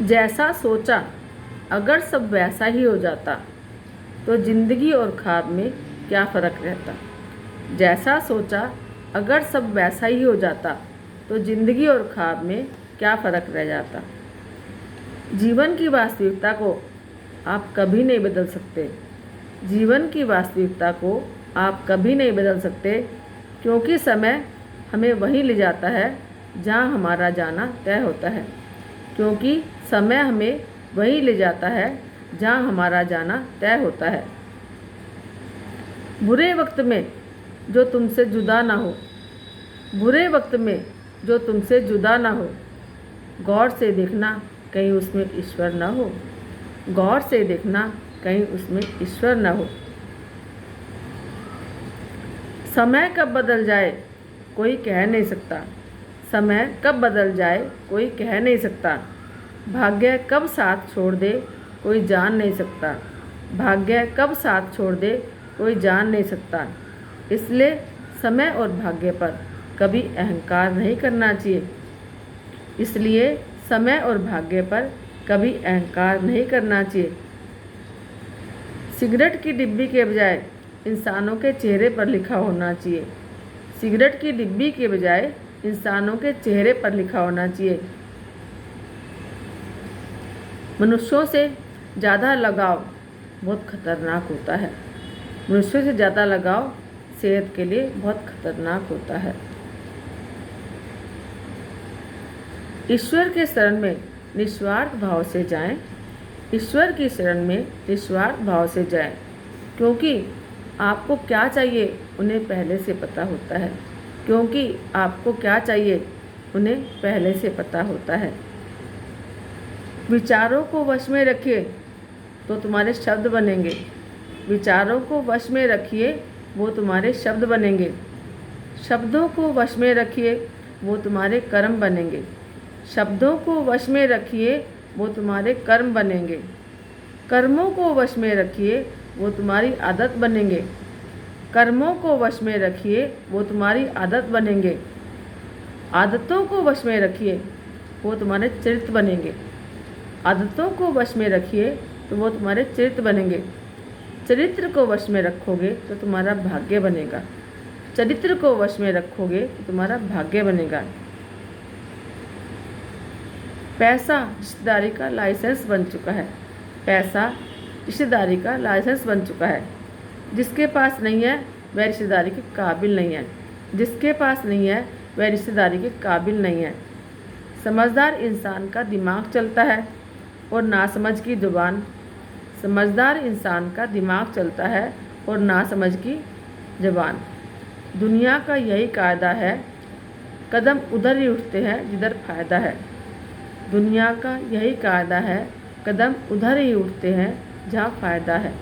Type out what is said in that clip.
जैसा सोचा अगर सब वैसा ही हो जाता तो ज़िंदगी और ख्वाब में क्या फ़र्क रहता। जैसा सोचा अगर सब वैसा ही हो जाता तो ज़िंदगी और ख्वाब में क्या फ़र्क रह जाता। जीवन की वास्तविकता को आप कभी नहीं बदल सकते। जीवन की वास्तविकता को आप कभी नहीं बदल सकते, क्योंकि समय हमें वहीं ले जाता है जहाँ हमारा जाना तय होता है। क्योंकि समय हमें वहीं ले जाता है जहाँ हमारा जाना तय होता है। बुरे वक्त में जो तुमसे जुदा ना हो, बुरे वक्त में जो तुमसे जुदा ना हो, गौर से देखना कहीं उसमें ईश्वर ना हो। गौर से देखना कहीं उसमें ईश्वर ना हो। समय कब बदल जाए कोई कह नहीं सकता। समय कब बदल जाए कोई कह नहीं सकता। भाग्य कब साथ छोड़ दे कोई जान नहीं सकता। भाग्य कब साथ छोड़ दे कोई जान नहीं सकता। इसलिए समय और भाग्य पर कभी अहंकार नहीं करना चाहिए। इसलिए समय और भाग्य पर कभी अहंकार नहीं करना चाहिए। सिगरेट की डिब्बी के बजाय इंसानों के चेहरे पर लिखा होना चाहिए। सिगरेट की डिब्बी के बजाय इंसानों के चेहरे पर लिखा होना चाहिए। मनुष्यों से ज़्यादा लगाव बहुत खतरनाक होता है। मनुष्यों से ज़्यादा लगाव सेहत के लिए बहुत खतरनाक होता है। ईश्वर के शरण में निस्वार्थ भाव से जाएं। ईश्वर की शरण में निस्वार्थ भाव से जाएं, क्योंकि आपको क्या चाहिए उन्हें पहले से पता होता है। क्योंकि आपको क्या चाहिए उन्हें पहले से पता होता है। विचारों को वश में रखिए तो तुम्हारे शब्द बनेंगे। विचारों को वश में रखिए वो तुम्हारे शब्द बनेंगे। शब्दों को वश में रखिए वो तुम्हारे कर्म बनेंगे। शब्दों को वश में रखिए वो तुम्हारे कर्म बनेंगे। कर्मों को वश में रखिए वो तुम्हारी आदत बनेंगे। कर्मों को वश में रखिए वो तुम्हारी आदत बनेंगे। आदतों को वश में रखिए वो तुम्हारे चरित्र बनेंगे। आदतों को वश में रखिए तो वो तुम्हारे चरित्र बनेंगे। चरित्र को वश में रखोगे तो तुम्हारा भाग्य बनेगा। चरित्र को वश में रखोगे तो तुम्हारा भाग्य बनेगा। पैसा रिश्तेदारी का लाइसेंस बन चुका है। पैसा रिश्तेदारी का लाइसेंस बन चुका है। जिसके पास नहीं है वह रिश्तेदारी के काबिल नहीं है। जिसके पास नहीं है वह रिश्तेदारी के काबिल नहीं है। समझदार इंसान का दिमाग चलता है और नासमझ की जुबान। समझदार इंसान का दिमाग चलता है और नासमझ की जुबान। दुनिया का यही कायदा है, कदम उधर ही उठते हैं जिधर फ़ायदा है। दुनिया का यही कायदा है, कदम उधर ही उठते हैं जहाँ फ़ायदा है।